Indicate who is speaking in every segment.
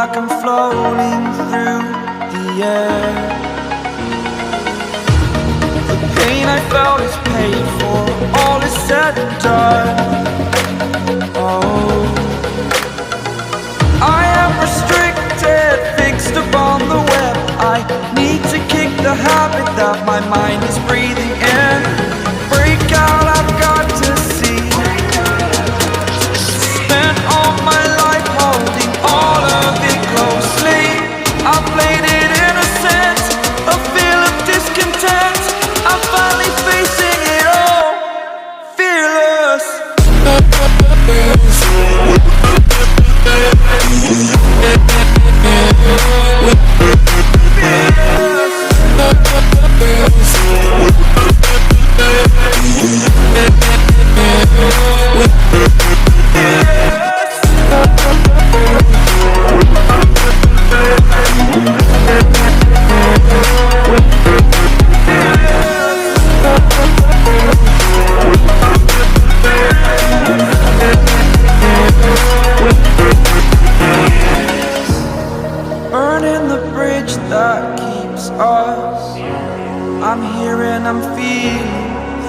Speaker 1: like I'm floating through the air. The pain I felt is paid for, all is said and done. Oh, I am restricted, fixed upon the web. I need to kick the habit that my mind is breathing in. Break out, I've got to see. Spent all my life holding all of it closely. I played it innocent, a feel of discontent. I'm finally facing it all, fearless. Burning the bridge that keeps us. I'm here and I'm feeling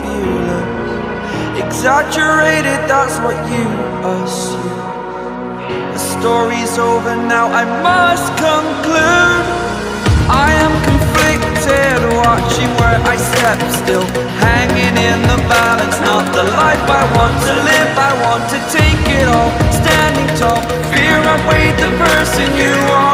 Speaker 1: fearless. Exaggerated, that's what you assume. The story's over now, I must conclude. I am conflicted, watching where I step still, hanging in the balance. Not the life I want to live, I want to take it all. Standing tall, fear I weighed the person you are.